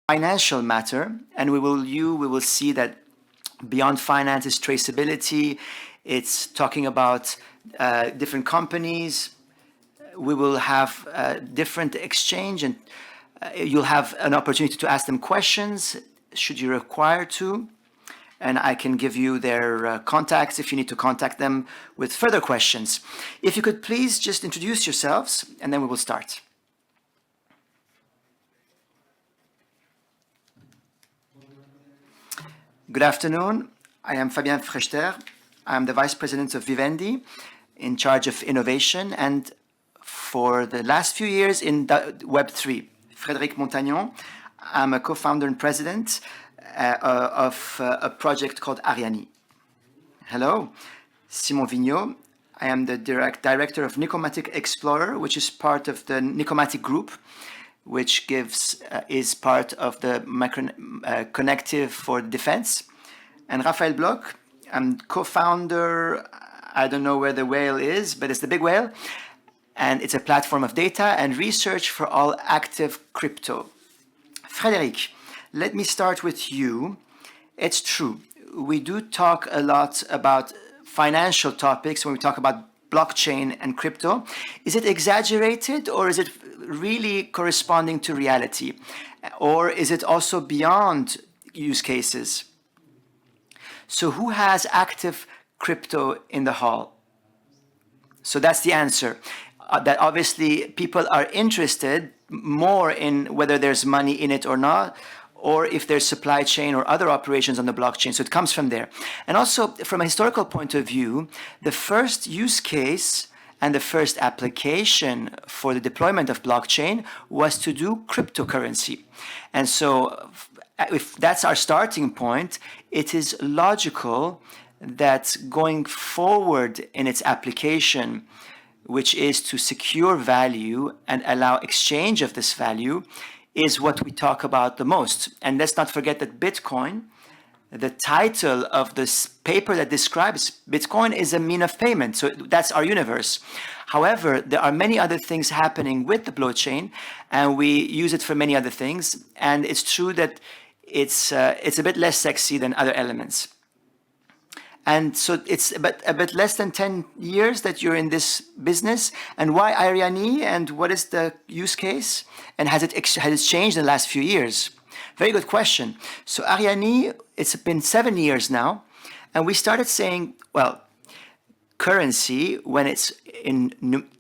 financial matter, and we will see that beyond finance is traceability. It's talking about different companies. We will have different exchange, and you'll have an opportunity to ask them questions should you require to. And I can give you their contacts if you need to contact them with further questions. If you could please just introduce yourselves, and then we will start. Good afternoon. I am Fabien Frechter. I'm the Vice President of Vivendi, in charge of innovation, and for the last few years in WEB3. Frédéric Montagnon. I'm a co-founder and president of a project called Ariani. Hello, Simon Vigneault. I am the director of Nicomatic Explorer, which is part of the Nicomatic Group, which is part of the connective for defense. And Raphael Bloch, I'm co-founder, I don't know where the whale is, but it's the big whale. And it's a platform of data and research for all active crypto. Frédéric, let me start with you. It's true, we do talk a lot about financial topics when we talk about blockchain and crypto. Is it exaggerated, or is it really corresponding to reality? Or is it also beyond use cases? So who has active crypto in the hall? So that's the answer. That obviously people are interested more in whether there's money in it or not, or if there's supply chain or other operations on the blockchain. So it comes from there. And also from a historical point of view, the first use case and the first application for the deployment of blockchain was to do cryptocurrency. And so if that's our starting point, it is logical that going forward in its application, which is to secure value and allow exchange of this value, is what we talk about the most. And let's not forget that Bitcoin, the title of this paper that describes Bitcoin, is a mean of payment. So that's our universe. However, there are many other things happening with the blockchain, and we use it for many other things. And it's true that it's a bit less sexy than other elements. And so it's a bit less than 10 years that you're in this business. And why Ariani, and what is the use case? And has it changed in the last few years? Very good question. So Ariani, it's been 7 years now. And we started saying, well, currency, when it's in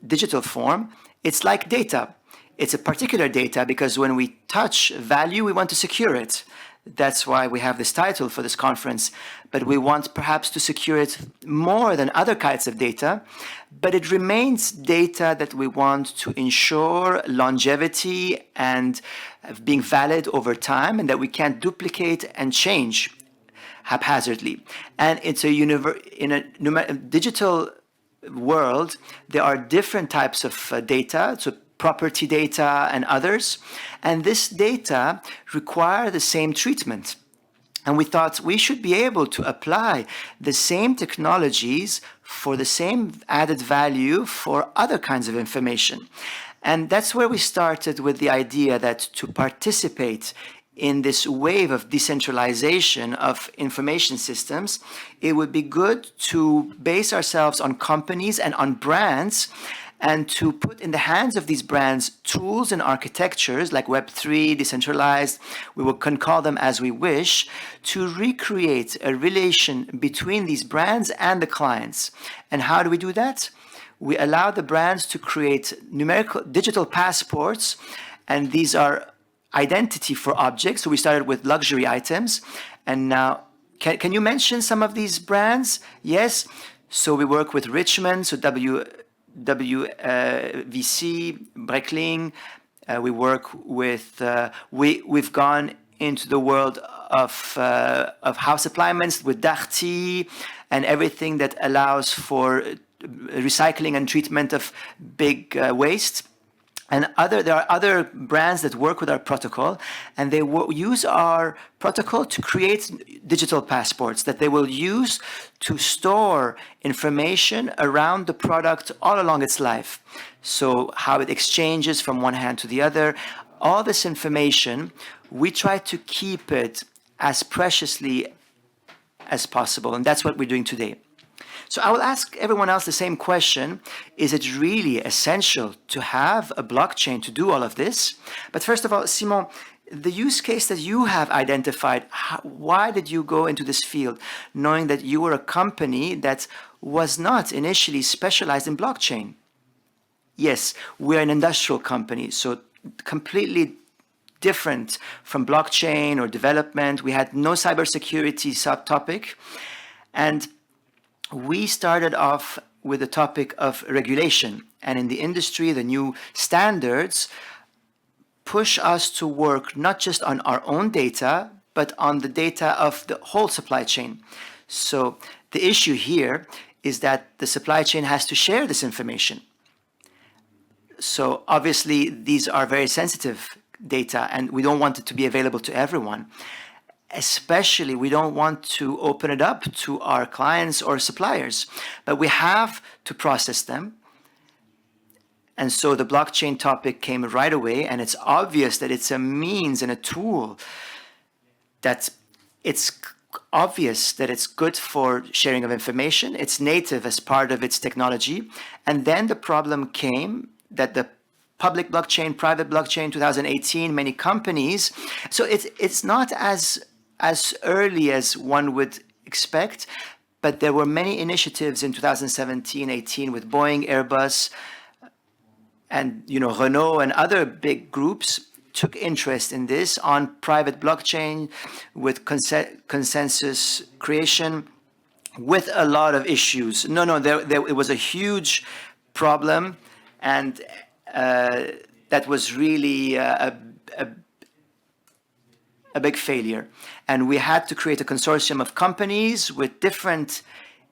digital form, it's like data. It's a particular data because when we touch value, we want to secure it. That's why we have this title for this conference. But we want perhaps to secure it more than other kinds of data. But it remains data that we want to ensure longevity and being valid over time, and that we can't duplicate and change haphazardly. And it's in a digital world, there are different types of data. So property data and others. And this data require the same treatment. And we thought we should be able to apply the same technologies for the same added value for other kinds of information. And that's where we started with the idea that to participate in this wave of decentralization of information systems, it would be good to base ourselves on companies and on brands, and to put in the hands of these brands tools and architectures like Web3, decentralized, can call them as we wish, to recreate a relation between these brands and the clients. And how do we do that? We allow the brands to create numerical digital passports, and these are identity for objects. So we started with luxury items, and now, can you mention some of these brands? Yes. So we work with Richmond, so WVC, Breckling. We work with, we've gone into the world of house appliances with Darty and everything that allows for recycling and treatment of big waste. And there are other brands that work with our protocol, and they use our protocol to create digital passports that they will use to store information around the product all along its life. So how it exchanges from one hand to the other, all this information, we try to keep it as preciously as possible, and that's what we're doing today. So I will ask everyone else the same question. Is it really essential to have a blockchain to do all of this? But first of all, Simon, the use case that you have identified, why did you go into this field, knowing that you were a company that was not initially specialized in blockchain? Yes, we're an industrial company, so completely different from blockchain or development. We had no cybersecurity subtopic. And we started off with the topic of regulation. And in the industry, the new standards push us to work not just on our own data, but on the data of the whole supply chain. So the issue here is that the supply chain has to share this information. So obviously, these are very sensitive data, and we don't want it to be available to everyone. Especially, we don't want to open it up to our clients or suppliers, but we have to process them. And so the blockchain topic came right away, and it's obvious that it's a means and a tool that it's obvious that it's good for sharing of information. It's native as part of its technology. And then the problem came that the public blockchain, private blockchain, 2018, many companies. So it's not as early as one would expect, but there were many initiatives in 2017, 18 with Boeing, Airbus, and Renault and other big groups took interest in this on private blockchain with consensus creation with a lot of issues. It was a huge problem, and that was really a big failure. And we had to create a consortium of companies with different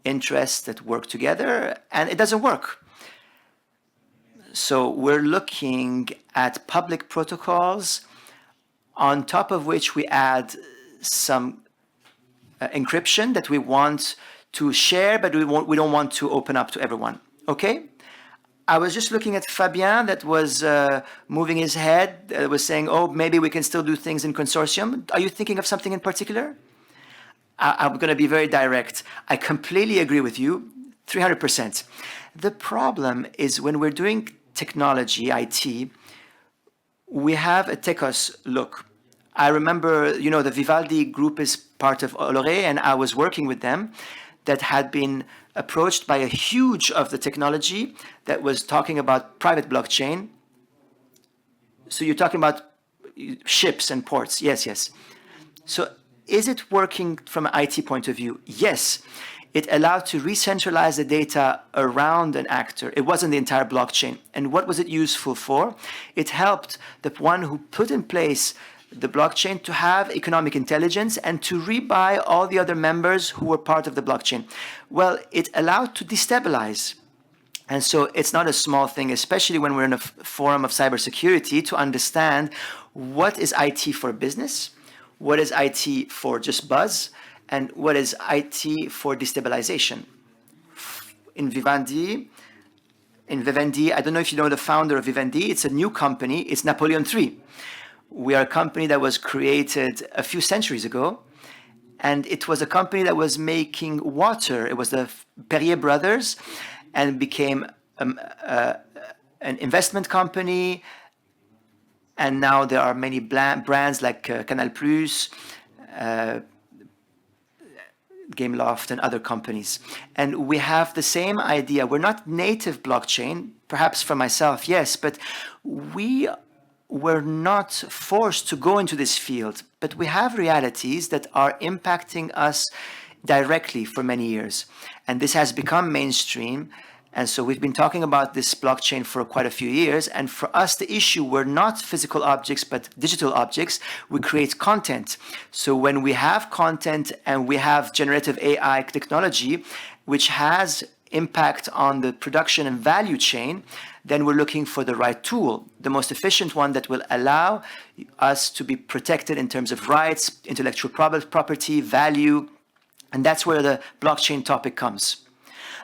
interests that work together, and it doesn't work. So we're looking at public protocols on top of which we add some encryption that we want to share, but we don't want to open up to everyone. Okay? I was just looking at Fabien that was moving his head, was saying, oh, maybe we can still do things in consortium. Are you thinking of something in particular? I'm going to be very direct. I completely agree with you, 300%. The problem is when we're doing technology, IT, we have a techos look. I remember, the Vivaldi group is part of Oloré, and I was working with them that had been approached by a huge of the technology that was talking about private blockchain. So you're talking about ships and ports. Yes. So is it working from an IT point of view? Yes. It allowed to re-centralize the data around an actor. It wasn't the entire blockchain. And what was it useful for? It helped the one who put in place the blockchain to have economic intelligence and to rebuy all the other members who were part of the blockchain. Well, it allowed to destabilize. And so it's not a small thing, especially when we're in a forum of cybersecurity, to understand what is IT for business, what is IT for just buzz, and what is IT for destabilization. In Vivendi, I don't know if you know the founder of Vivendi, it's a new company, it's Napoleon III. We are a company that was created a few centuries ago, and it was a company that was making water. It was the Perrier brothers, and became an investment company. And now there are many brands like Canal+, Gameloft, and other companies. And we have the same idea. We're not native blockchain, perhaps for myself, yes, but we were not forced to go into this field. But we have realities that are impacting us directly for many years. And this has become mainstream. And so we've been talking about this blockchain for quite a few years. And for us, the issue were not physical objects, but digital objects. We create content. So when we have content and we have generative AI technology, which has impact on the production and value chain, then we're looking for the right tool, the most efficient one that will allow us to be protected in terms of rights, intellectual property, value. And that's where the blockchain topic comes.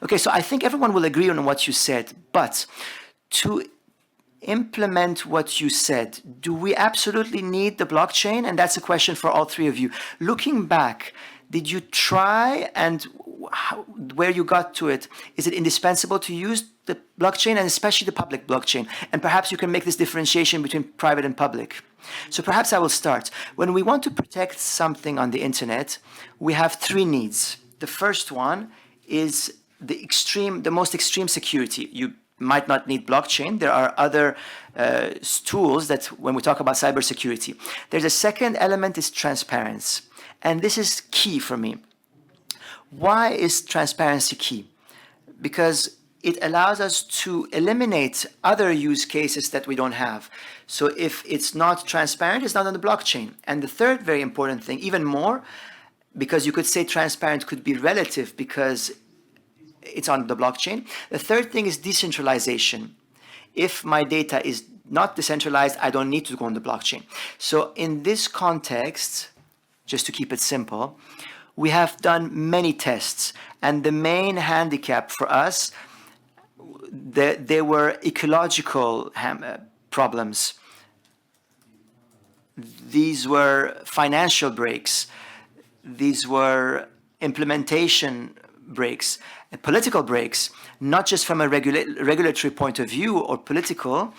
Okay, so I think everyone will agree on what you said, but to implement what you said, do we absolutely need the blockchain? And that's a question for all three of you. Looking back, did you try, and where you got to it? Is it indispensable to use the blockchain, and especially the public blockchain? And perhaps you can make this differentiation between private and public. So perhaps I will start. When we want to protect something on the internet, we have three needs. The first one is the most extreme security. You might not need blockchain. There are other tools that when we talk about cybersecurity. There's a second element, is transparency. And this is key for me. Why is transparency key? Because it allows us to eliminate other use cases that we don't have. So if it's not transparent, it's not on the blockchain. And the third very important thing, even more, because you could say transparent could be relative because it's on the blockchain. The third thing is decentralization. If my data is not decentralized, I don't need to go on the blockchain. So in this context, just to keep it simple, we have done many tests, and the main handicap for us, there were ecological problems. These were financial breaks. These were implementation breaks, political breaks, not just from a regulatory point of view or political,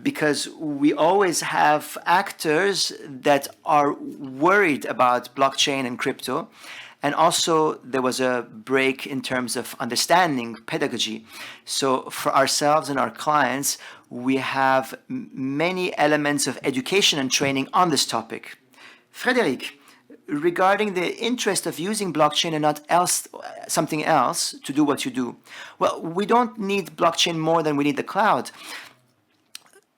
because we always have actors that are worried about blockchain and crypto. And also there was a break in terms of understanding pedagogy. So for ourselves and our clients, we have many elements of education and training on this topic. Frédéric, regarding the interest of using blockchain and not something else to do what you do. Well, we don't need blockchain more than we need the cloud.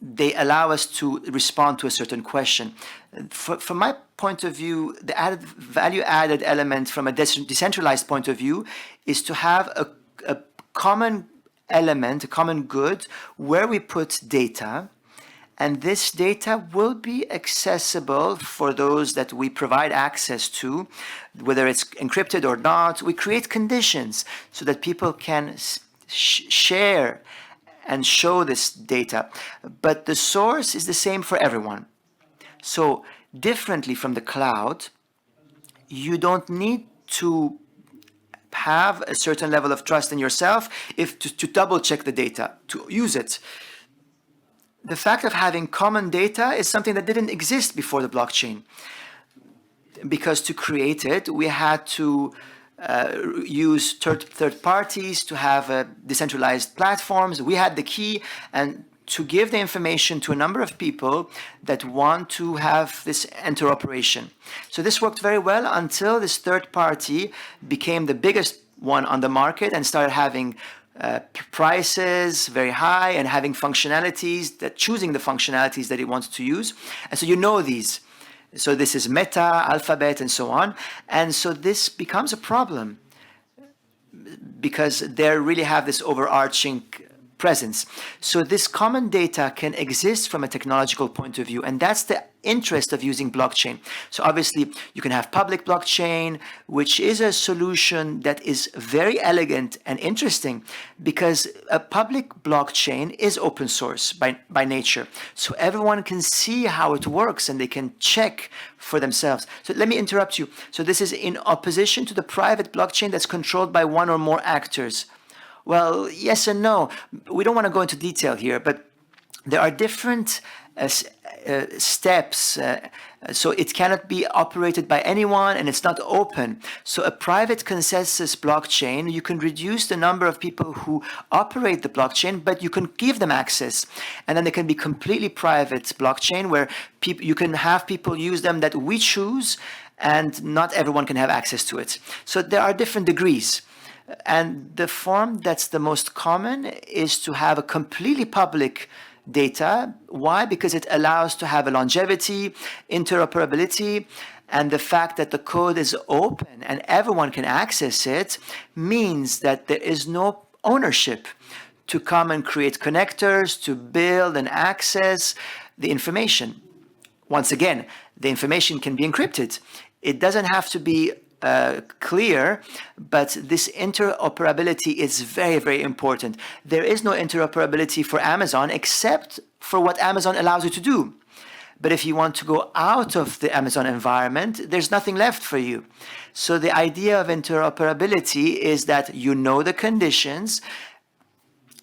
They allow us to respond to a certain question. From my point of view, the value-added element from a decentralized point of view is to have a common element, a common good, where we put data, and this data will be accessible for those that we provide access to, whether it's encrypted or not. We create conditions so that people can share and show this data. But the source is the same for everyone. So differently from the cloud, you don't need to have a certain level of trust in yourself to double check the data, to use it. The fact of having common data is something that didn't exist before the blockchain. Because to create it, we had to use third parties to have decentralized platforms. We had the key, and to give the information to a number of people that want to have this interoperation. So this worked very well until this third party became the biggest one on the market and started having prices very high and having functionalities, choosing the functionalities that it wanted to use. And so you know these. So this is Meta, Alphabet, and so on. And so this becomes a problem because they really have this overarching presence. So this common data can exist from a technological point of view, and that's the interest of using blockchain. So obviously you can have public blockchain, which is a solution that is very elegant and interesting because a public blockchain is open source by nature. So everyone can see how it works and they can check for themselves. So let me interrupt you. So this is in opposition to the private blockchain that's controlled by one or more actors. Well, yes and no. We don't want to go into detail here, but there are different steps. So it cannot be operated by anyone, and it's not open. So a private consensus blockchain, you can reduce the number of people who operate the blockchain, but you can give them access. And then there can be completely private blockchain where you can have people use them that we choose, and not everyone can have access to it. So there are different degrees. And the form that's the most common is to have a completely public data. Why? Because it allows to have a longevity, interoperability, and the fact that the code is open and everyone can access it means that there is no ownership to come and create connectors, to build and access the information. Once again, the information can be encrypted. It doesn't have to be clear, but this interoperability is very, very important. There is no interoperability for Amazon except for what Amazon allows you to do. But if you want to go out of the Amazon environment, there's nothing left for you. So the idea of interoperability is that you know the conditions,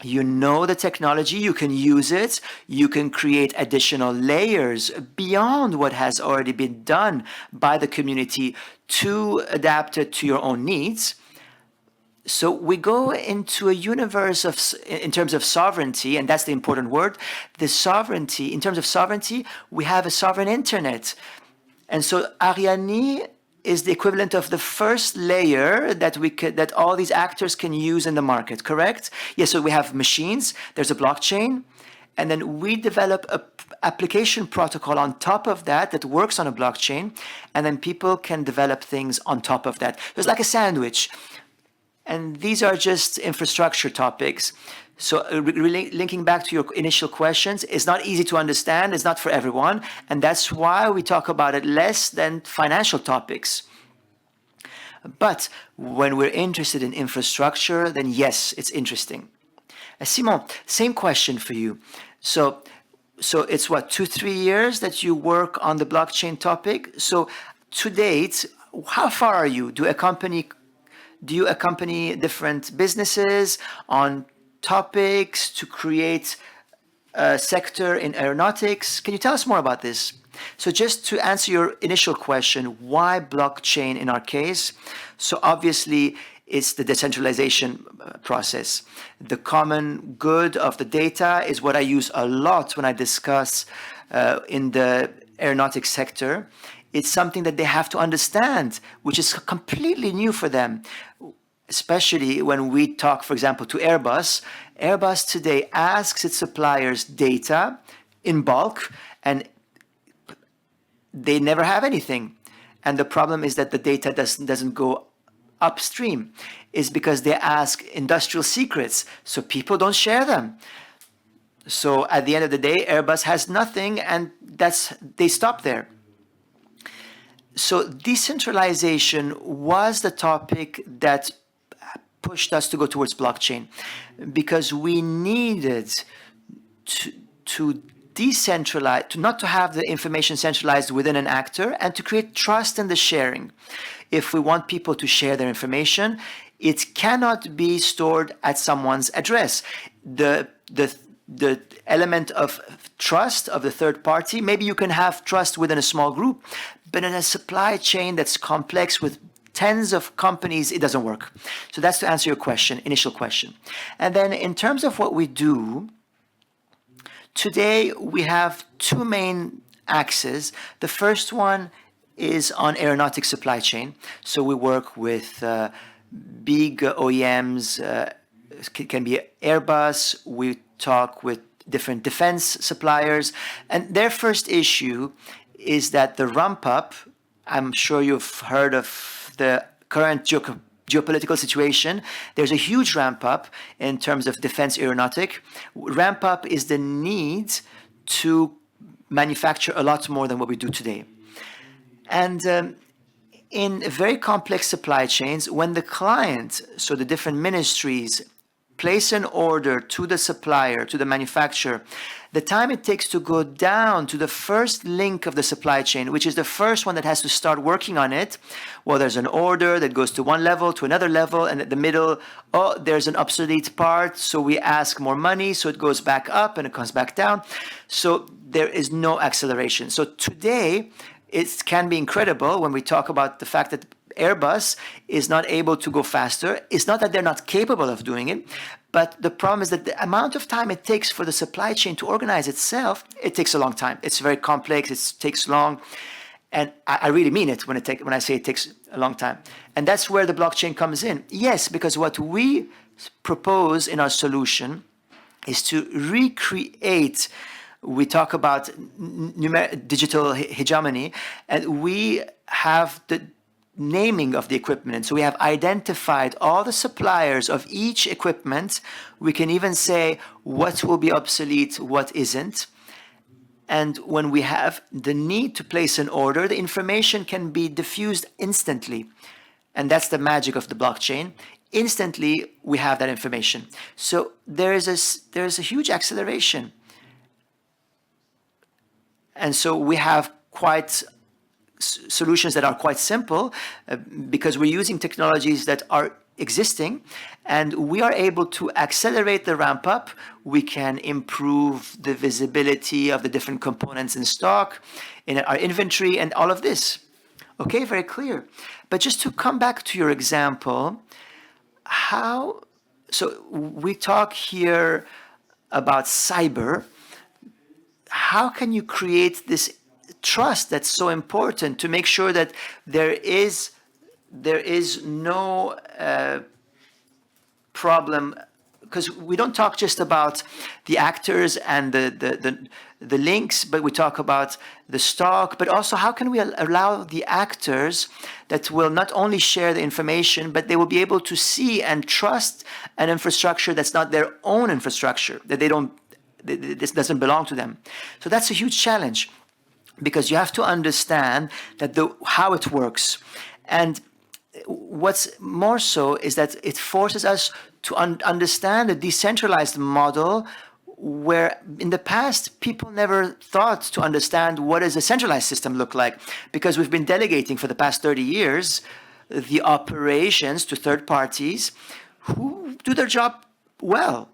you know the technology, you can use it, you can create additional layers beyond what has already been done by the community to adapt it to your own needs. So we go into a universe of, in terms of sovereignty, and that's the important word, the sovereignty. In terms of sovereignty, we have a sovereign internet. And so Ariane is the equivalent of the first layer that all these actors can use in the market, correct? Yes, so we have machines, there's a blockchain, and then we develop a application protocol on top of that works on a blockchain, and then people can develop things on top of that. So it's like a sandwich. And these are just infrastructure topics. So linking back to your initial questions, it's not easy to understand, it's not for everyone, and that's why we talk about it less than financial topics. But when we're interested in infrastructure, then yes, it's interesting. Simon, same question for you. So it's what, 2-3 years that you work on the blockchain topic? So to date, how far are you? Do you accompany different businesses on topics to create a sector in aeronautics? Can you tell us more about this? So just to answer your initial question, why blockchain in our case? So obviously it's the decentralization process. The common good of the data is what I use a lot when I discuss in the aeronautics sector. It's something that they have to understand, which is completely new for them. Especially when we talk, for example, to Airbus. Airbus today asks its suppliers data in bulk, and they never have anything. And the problem is that the data doesn't go upstream. It's because they ask industrial secrets, so people don't share them. So at the end of the day, Airbus has nothing, and they stop there. So decentralization was the topic that pushed us to go towards blockchain, because we needed to decentralize, not to have the information centralized within an actor, and to create trust in the sharing. If we want people to share their information, it cannot be stored at someone's address. The element of trust of the third party, maybe you can have trust within a small group, but in a supply chain that's complex with tens of companies, it doesn't work. So that's to answer your question, initial question. And then in terms of what we do, today we have two main axes. The first one is on aeronautic supply chain. So we work with big OEMs, can be Airbus. We talk with different defense suppliers. And their first issue is that the ramp up, I'm sure you've heard of the current geopolitical situation. There's a huge ramp up in terms of defense aeronautic. Ramp up is the need to manufacture a lot more than what we do today. And in very complex supply chains, when the client, so the different ministries, place an order to the supplier, to the manufacturer, the time it takes to go down to the first link of the supply chain, which is the first one that has to start working on it, well, there's an order that goes to one level, to another level, and at the middle, oh, there's an obsolete part, so we ask more money, so it goes back up and it comes back down. So there is no acceleration. So today, it can be incredible when we talk about the fact that Airbus is not able to go faster. It's not that they're not capable of doing it, but the problem is that the amount of time it takes for the supply chain to organize itself, it takes a long time. It's very complex, it takes long. And I really mean it when I say it takes a long time. And that's where the blockchain comes in. Yes, because what we propose in our solution is to recreate. We talk about digital hegemony, and we have the naming of the equipment. And so we have identified all the suppliers of each equipment. We can even say what will be obsolete, what isn't. And when we have the need to place an order, the information can be diffused instantly. and that's the magic of the blockchain. Instantly, we have that information. So there's a huge acceleration. And so we have quite solutions that are quite simple because we're using technologies that are existing, and we are able to accelerate the ramp up. We can improve the visibility of the different components in stock, in our inventory, and all of this. Okay, very clear. But just to come back to your example, so we talk here about cyber. How can you create this trust that's so important to make sure that there is no problem? Because we don't talk just about the actors and the links, but we talk about the stock, but also how can we allow the actors that will not only share the information, but they will be able to see and trust an infrastructure that's not their own infrastructure, that this doesn't belong to them. So that's a huge challenge, because you have to understand that how it works. And what's more so is that it forces us to understand a decentralized model, where in the past people never thought to understand what does a centralized system look like, because we've been delegating for the past 30 years the operations to third parties who do their job well.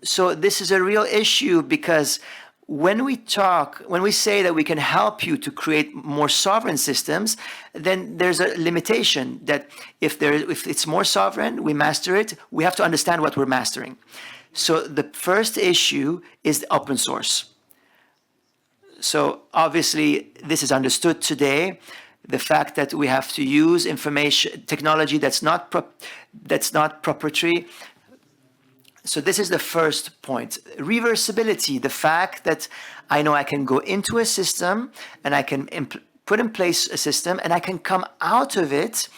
So this is a real issue, because when we say that we can help you to create more sovereign systems, then there's a limitation that if it's more sovereign, we master it, we have to understand what we're mastering. So the first issue is the open source. So obviously this is understood today. The fact that we have to use technology that's not proprietary. So this is the first point. Reversibility, the fact that I know I can go into a system and I can put in place a system and I can come out of it,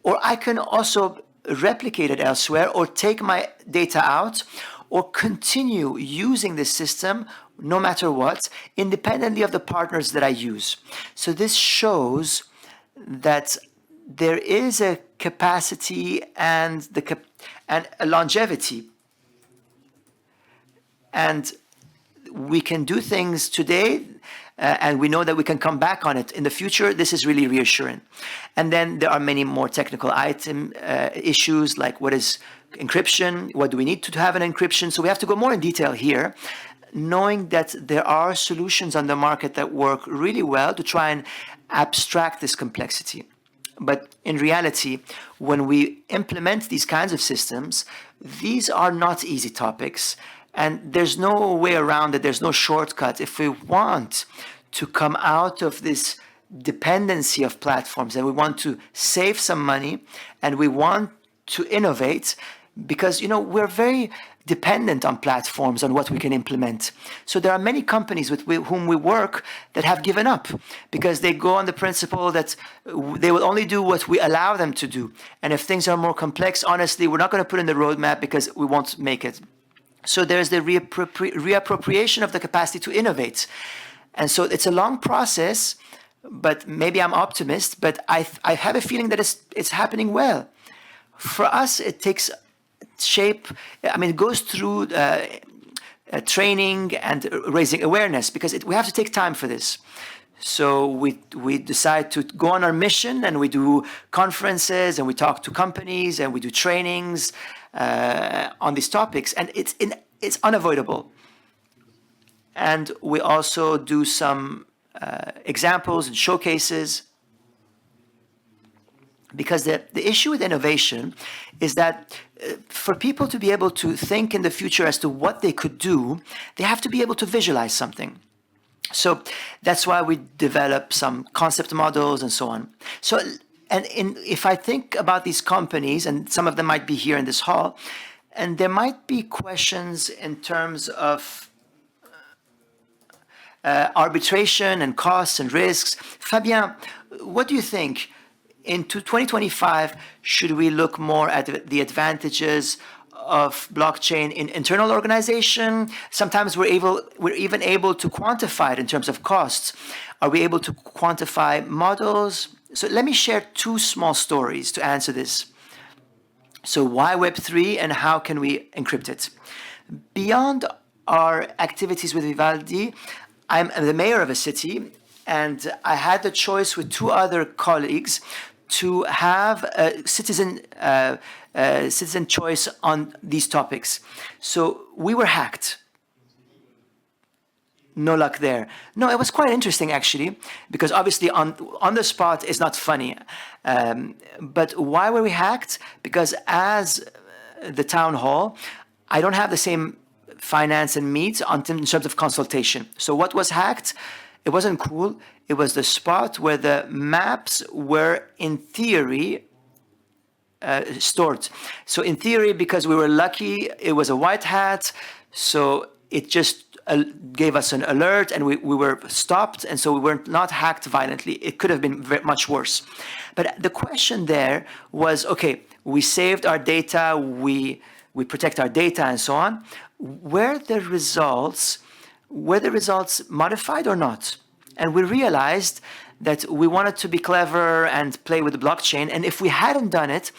or I can also replicate it elsewhere, or take my data out, or continue using this system no matter what, independently of the partners that I use. So this shows that there is a capacity and a longevity. And we can do things today, and we know that we can come back on it in the future. This is really reassuring. And then there are many more technical issues, like what is encryption? What do we need to have an encryption? So we have to go more in detail here, knowing that there are solutions on the market that work really well to try and abstract this complexity. But in reality, when we implement these kinds of systems, these are not easy topics. And there's no way around it. There's no shortcut. If we want to come out of this dependency of platforms, and we want to save some money, and we want to innovate, because we're very dependent on platforms, on what we can implement. So there are many companies with whom we work that have given up, because they go on the principle that they will only do what we allow them to do. And if things are more complex, honestly, we're not going to put in the roadmap because we won't make it. So there's the reappropriation of the capacity to innovate. And so it's a long process, but maybe I'm optimist, but I have a feeling that it's happening well. For us, it takes shape. It goes through training and raising awareness, because we have to take time for this. So we decide to go on our mission, and we do conferences, and we talk to companies, and we do trainings on these topics, and it's unavoidable. And we also do some examples and showcases, because the issue with innovation is that for people to be able to think in the future as to what they could do, they have to be able to visualize something. So that's why we develop some concept models and so on. So, if I think about these companies, and some of them might be here in this hall, and there might be questions in terms of arbitration and costs and risks. Fabien, what do you think? Into 2025, should we look more at the advantages of blockchain in internal organization? Sometimes we're even able to quantify it in terms of costs. Are we able to quantify models, So let me share two small stories to answer this. So why Web3 and how can we encrypt it? Beyond our activities with Vivaldi, I'm the mayor of a city, and I had the choice with two other colleagues to have a citizen choice on these topics. So we were hacked. No luck there. No, it was quite interesting actually, because obviously on the spot is not funny. But why were we hacked? Because as the town hall, I don't have the same finance and means in terms of consultation. So what was hacked? It wasn't cool. It was the spot where the maps were in theory stored. So in theory, because we were lucky, it was a white hat. So it just gave us an alert and we were stopped, and so we were not hacked violently. It could have been much worse. But the question there was, okay, we saved our data, we protect our data and so on. Were the results modified or not? And we realized that we wanted to be clever and play with the blockchain, and if we hadn't done it,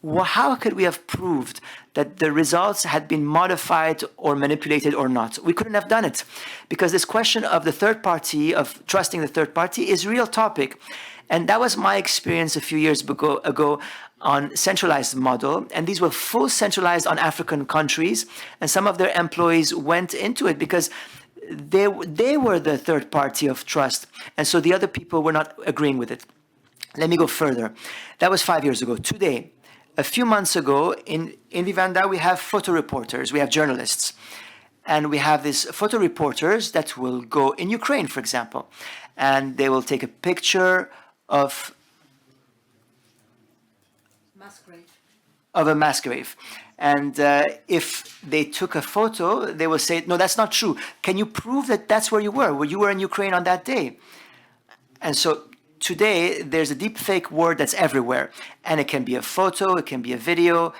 well, how could we have proved that the results had been modified or manipulated or not? We couldn't have done it, because this question of the third party, of trusting the third party, is a real topic. And that was my experience a few years ago on centralized model. And these were full centralized on African countries. And some of their employees went into it because they were the third party of trust. And so the other people were not agreeing with it. Let me go further. That was 5 years ago. Today, a few months ago, in Vivanda, we have photo reporters, we have journalists. And we have these photo reporters that will go in Ukraine, for example. And they will take a picture of a mass grave. And if they took a photo, they will say, no, that's not true. Can you prove that that's where you were? Well, you were in Ukraine on that day. And so today, there's a deep fake word that's everywhere. And it can be a photo, it can be a video.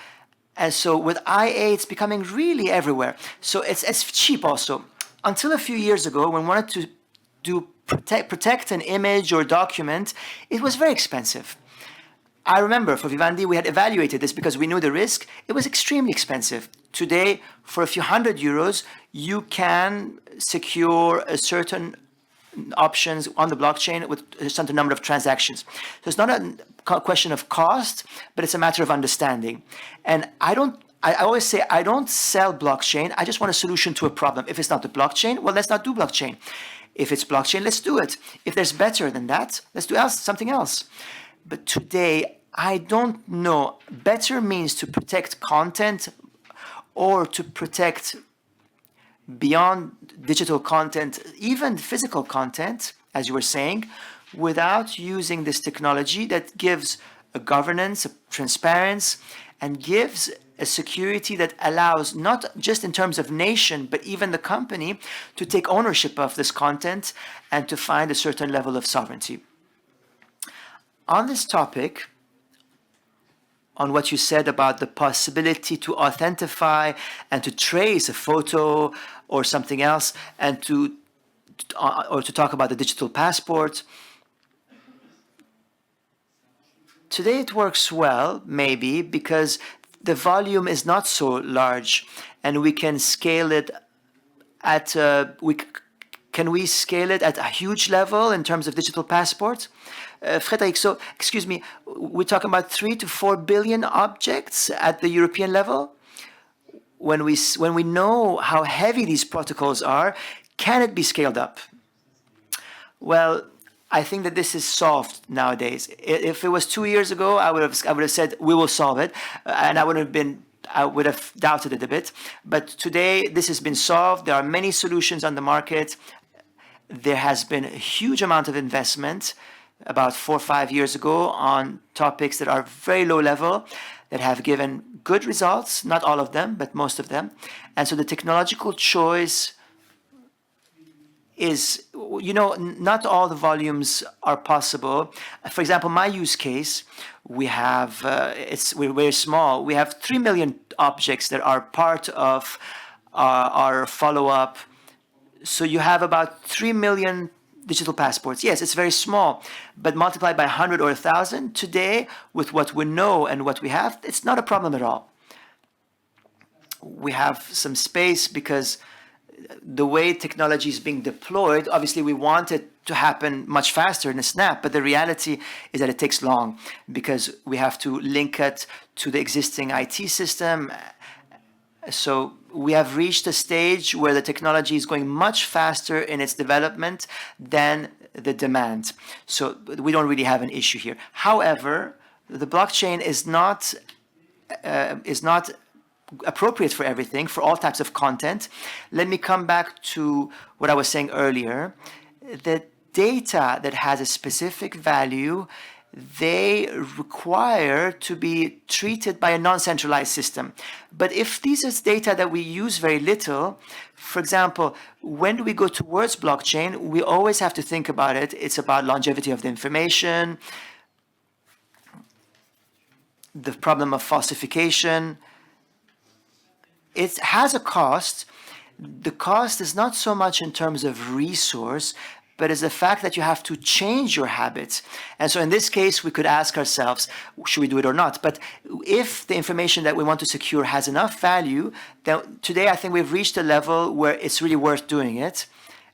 And so with IA, it's becoming really everywhere. So it's cheap also. Until a few years ago, when we wanted to protect an image or document, it was very expensive. I remember for Vivendi, we had evaluated this because we knew the risk. It was extremely expensive. Today, for a few €100, you can secure a certain options on the blockchain with a certain number of transactions. So it's not a question of cost, but it's a matter of understanding. And I always say, I don't sell blockchain. I just want a solution to a problem. If it's not the blockchain, well, let's not do blockchain. If it's blockchain, let's do it. If there's better than that, let's do something else. But today, I don't know. Better means to protect content or to protect beyond digital content, even physical content, as you were saying, without using this technology that gives a governance, a transparency, and gives a security that allows, not just in terms of nation, but even the company to take ownership of this content and to find a certain level of sovereignty. On this topic, on what you said about the possibility to authentify and to trace a photo or something else, and to talk about the digital passport. Today it works well, maybe, because the volume is not so large, and we can scale it at can we scale it at a huge level in terms of digital passport? Frédéric, so, excuse me, we're talking about 3 to 4 billion objects at the European level? When we know how heavy these protocols are, can it be scaled up? Well, I think that this is solved nowadays. If it was 2 years ago, I would have said we will solve it, and I would have doubted it a bit. But today, this has been solved. There are many solutions on the market. There has been a huge amount of investment about 4 or 5 years ago on topics that are very low level, that have given good results, not all of them, but most of them. And so the technological choice is, not all the volumes are possible. For example, my use case, we're very small. We have 3 million objects that are part of our follow-up. So you have about 3 million digital passports. Yes, it's very small, but multiplied by 100 or 1,000 today, with what we know and what we have, it's not a problem at all. We have some space because the way technology is being deployed, obviously we want it to happen much faster in a snap, but the reality is that it takes long because we have to link it to the existing IT system. So we have reached a stage where the technology is going much faster in its development than the demand. So we don't really have an issue here. However, the blockchain is not appropriate for everything, for all types of content. Let me come back to what I was saying earlier. The data that has a specific value, they require to be treated by a non-centralized system. But if this is data that we use very little, for example, when we go towards blockchain, we always have to think about it. It's about longevity of the information, the problem of falsification. It has a cost. The cost is not so much in terms of resource, but is the fact that you have to change your habits. And so in this case, we could ask ourselves, should we do it or not? But if the information that we want to secure has enough value, then today I think we've reached a level where it's really worth doing it.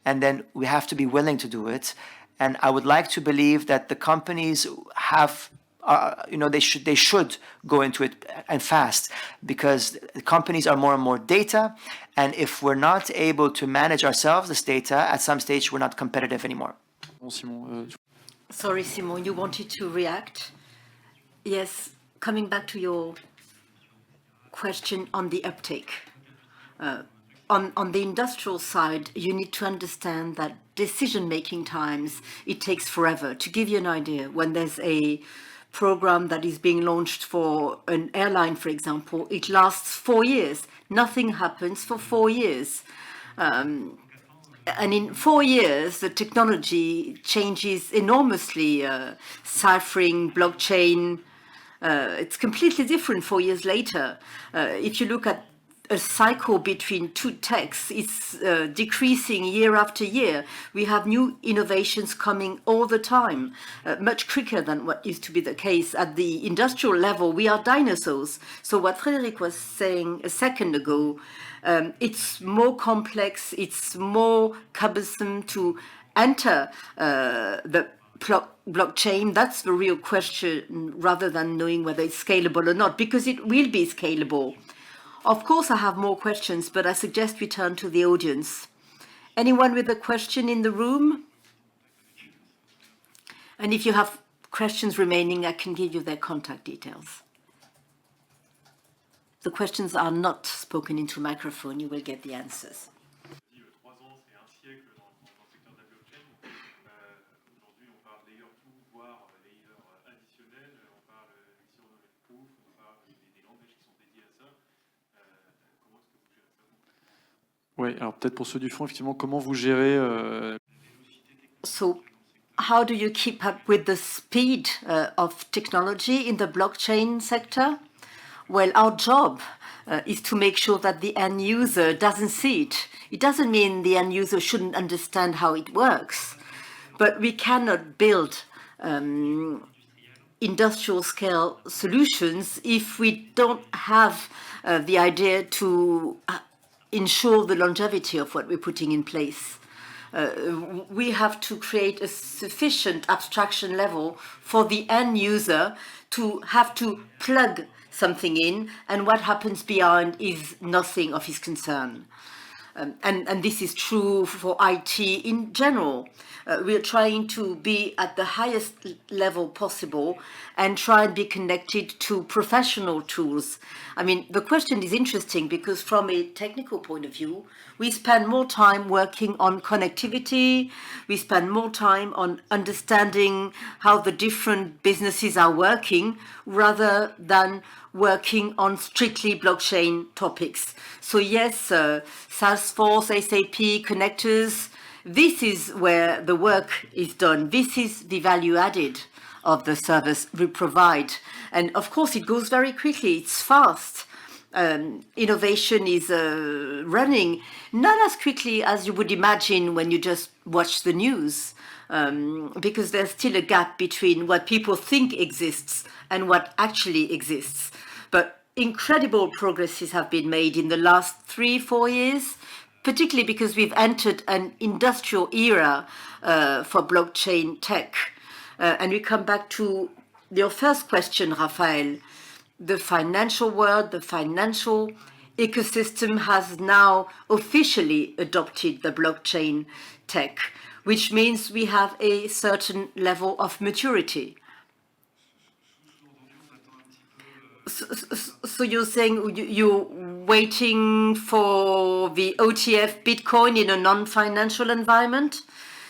And then we have to be willing to do it. And I would like to believe that the companies have they should go into it and fast, because companies are more and more data, and if we're not able to manage ourselves this data, at some stage we're not competitive anymore. Sorry, Simon, you wanted to react? Yes, coming back to your question on the uptake. On the industrial side, you need to understand that decision-making times, it takes forever. To give you an idea, when there's a program that is being launched for an airline, for example, it lasts 4 years. Nothing happens for 4 years. And in 4 years, the technology changes enormously. Ciphering, blockchain, it's completely different 4 years later. If you look at a cycle between two techs, it's decreasing year after year. We have new innovations coming all the time, much quicker than what used to be the case. At the industrial level, we are dinosaurs. So what Frédéric was saying a second ago, it's more complex, it's more cumbersome to enter the blockchain. That's the real question, rather than knowing whether it's scalable or not, because it will be scalable. Of course, I have more questions, but I suggest we turn to the audience. Anyone with a question in the room? And if you have questions remaining, I can give you their contact details. The questions are not spoken into microphone. You will get the answers. Oui, alors peut-être pour ceux du fond, effectivement, comment vous gérez So, how do you keep up with the speed of technology in the blockchain sector? Well, our job is to make sure that the end user doesn't see it. It doesn't mean the end user shouldn't understand how it works, but we cannot build industrial scale solutions if we don't have the idea to ensure the longevity of what we're putting in place. We have to create a sufficient abstraction level for the end user to have to plug something in, and what happens beyond is nothing of his concern. And this is true for IT in general. We're trying to be at the highest level possible and try and be connected to professional tools. I mean, the question is interesting because from a technical point of view, we spend more time working on connectivity, we spend more time on understanding how the different businesses are working rather than working on strictly blockchain topics. So yes, Salesforce, SAP, connectors, this is where the work is done. This is the value added of the service we provide. And of course, it goes very quickly. It's fast. innovation is running not as quickly as you would imagine when you just watch the news, because there's still a gap between what people think exists and what actually exists. But incredible progresses have been made in the last 3-4 years, particularly because we've entered an industrial era for blockchain tech. And we come back to your first question, Raphael. The financial world, the financial ecosystem has now officially adopted the blockchain tech, which means we have a certain level of maturity. So you're saying you're waiting for the OTF Bitcoin in a non-financial environment?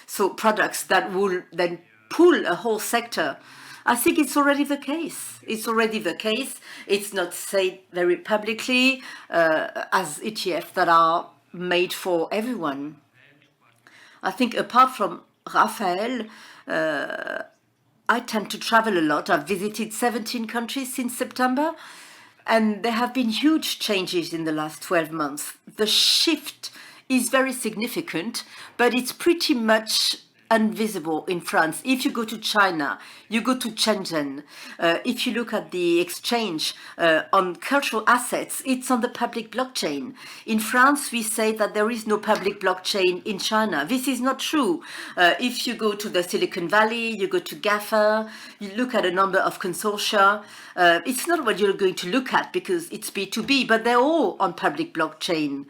So products that will then pull a whole sector. I think it's already the case. It's already the case. It's not said very publicly as ETFs that are made for everyone. I think apart from Raphael, I tend to travel a lot. I've visited 17 countries since September, and there have been huge changes in the last 12 months. The shift is very significant, but it's pretty much invisible in France. If you go to China, you go to Shenzhen. If you look at the exchange on cultural assets, it's on the public blockchain. In France, we say that there is no public blockchain in China. This is not true. If you go to the Silicon Valley, you go to GAFA, you look at a number of consortia, it's not what you're going to look at because it's B2B, but they're all on public blockchain.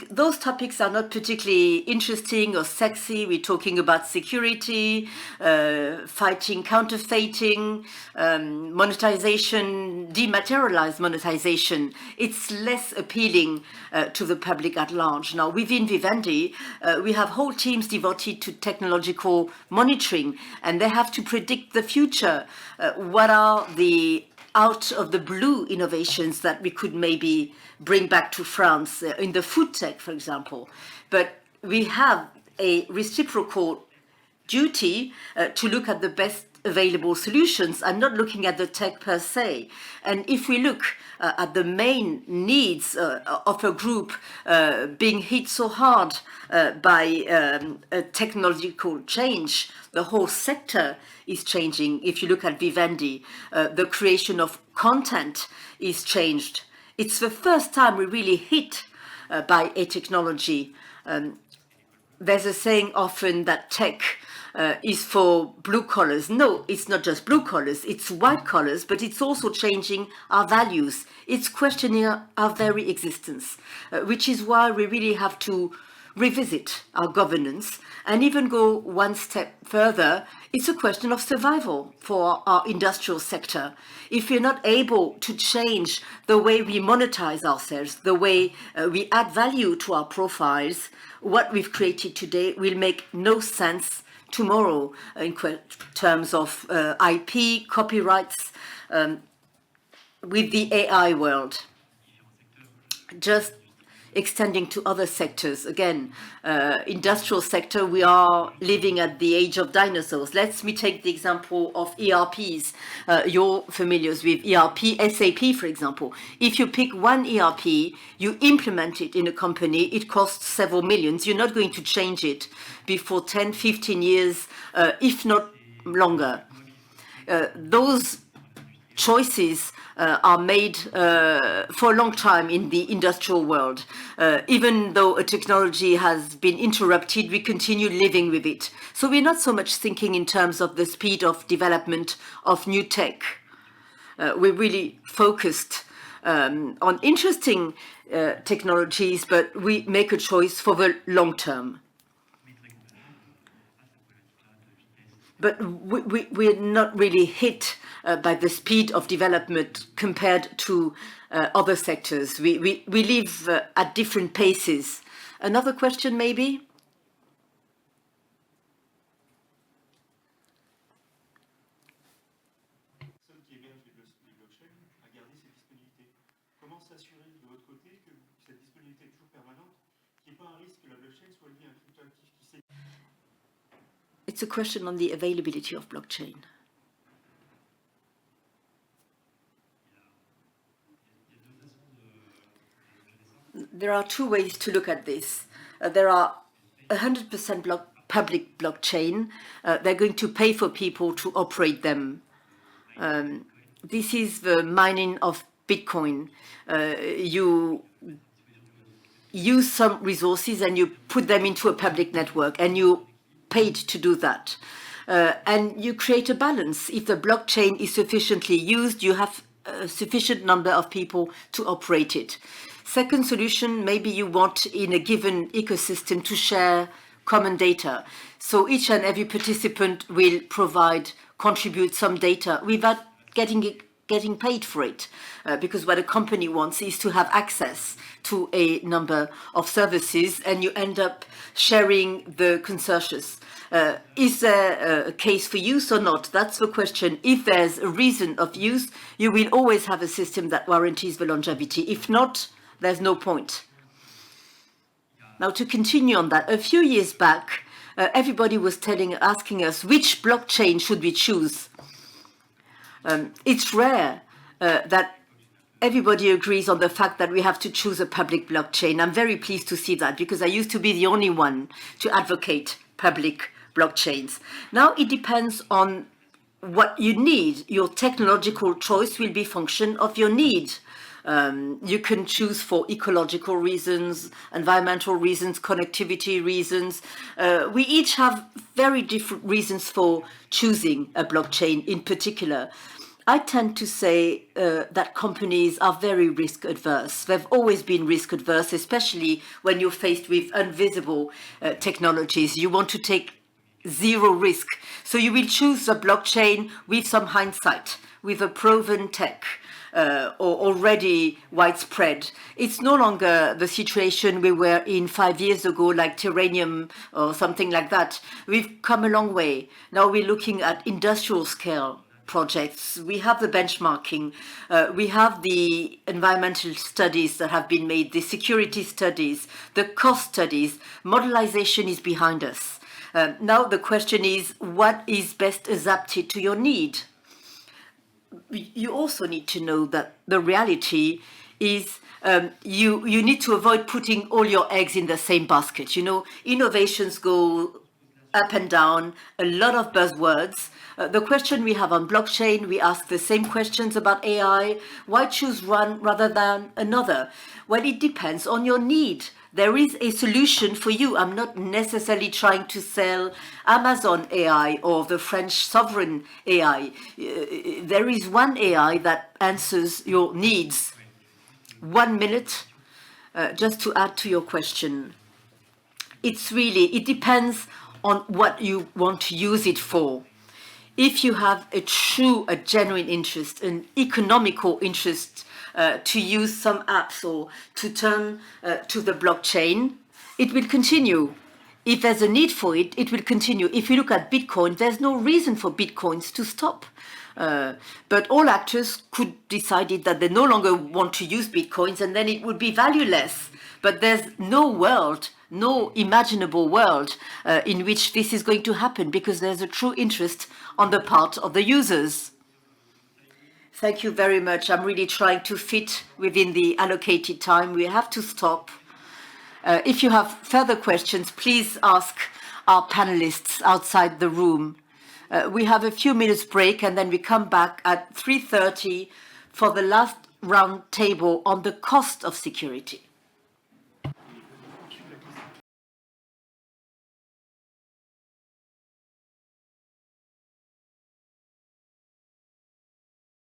Those topics are not particularly interesting or sexy. We're talking about security, fighting counterfeiting, monetization, dematerialized monetization. It's less appealing to the public at large. Now, within Vivendi, we have whole teams devoted to technological monitoring, and they have to predict the future. What are the out of the blue innovations that we could maybe bring back to France in the food tech, for example? But we have a reciprocal duty to look at the best available solutions. I'm not looking at the tech per se. And if we look at the main needs of a group being hit so hard by a technological change, the whole sector is changing. If you look at Vivendi, the creation of content is changed. It's the first time we really hit by a technology. There's a saying often that tech is for blue collars. No, it's not just blue collars, it's white collars, but it's also changing our values. It's questioning our very existence, which is why we really have to revisit our governance and even go one step further. It's a question of survival for our industrial sector. If we're not able to change the way we monetize ourselves, the way we add value to our profiles, what we've created today will make no sense tomorrow in terms of IP, copyrights, with the AI world. Just extending to other sectors. Again, industrial sector, we are living at the age of dinosaurs. Let me take the example of ERPs. You're familiar with ERP, SAP, for example. If you pick one ERP, you implement it in a company, it costs several millions. You're not going to change it before 10, 15 years, if not longer. Those choices are made for a long time in the industrial world. Even though a technology has been interrupted, we continue living with it. So we're not so much thinking in terms of the speed of development of new tech. We're really focused on interesting technologies, but we make a choice for the long term. But we're not really hit by the speed of development compared to other sectors. We live at different paces. Another question, maybe? It's a question on the availability of blockchain. There are two ways to look at this. There are 100% public blockchain. They're going to pay for people to operate them. This is the mining of Bitcoin. You use some resources and you put them into a public network, and you paid to do that. And you create a balance. If the blockchain is sufficiently used, you have a sufficient number of people to operate it. Second solution, maybe you want in a given ecosystem to share common data. So each and every participant will contribute some data without getting paid for it, because what a company wants is to have access to a number of services, and you end up sharing the consensus. Is there a case for use or not? That's the question. If there's a reason of use, you will always have a system that guarantees the longevity. If not, there's no point. Now, to continue on that, a few years back, everybody was asking us which blockchain should we choose. It's rare that everybody agrees on the fact that we have to choose a public blockchain. I'm very pleased to see that, because I used to be the only one to advocate public blockchains. Now it depends on what you need. Your technological choice will be function of your need. You can choose for ecological reasons, environmental reasons, connectivity reasons. We each have very different reasons for choosing a blockchain in particular. I tend to say that companies are very risk adverse. They've always been risk adverse, especially when you're faced with invisible technologies. You want to take zero risk. So you will choose a blockchain with some hindsight, with a proven tech, or already widespread. It's no longer the situation we were in 5 years ago, like Terranium or something like that. We've come a long way. Now we're looking at industrial scale projects. We have the benchmarking. We have the environmental studies that have been made, the security studies, the cost studies. Modelization is behind us. Now the question is, what is best adapted to your need? You also need to know that the reality is you need to avoid putting all your eggs in the same basket. You know, innovations go up and down, a lot of buzzwords. The question we have on blockchain, we ask the same questions about AI. Why choose one rather than another? Well, it depends on your need. There is a solution for you. I'm not necessarily trying to sell Amazon AI or the French sovereign AI. There is one AI that answers your needs. 1 minute, just to add to your question. It depends on what you want to use it for. If you have a genuine interest, an economical interest to use some apps or to turn to the blockchain, it will continue. If there's a need for it, it will continue. If you look at Bitcoin, there's no reason for Bitcoins to stop. But all actors could decide that they no longer want to use Bitcoins, and then it would be valueless. But there's no imaginable world in which this is going to happen, because there's a true interest on the part of the users. Thank you very much. I'm really trying to fit within the allocated time. We have to stop. If you have further questions, please ask our panelists outside the room. We have a few minutes break, and then we come back at 3:30 for the last round table on the cost of security.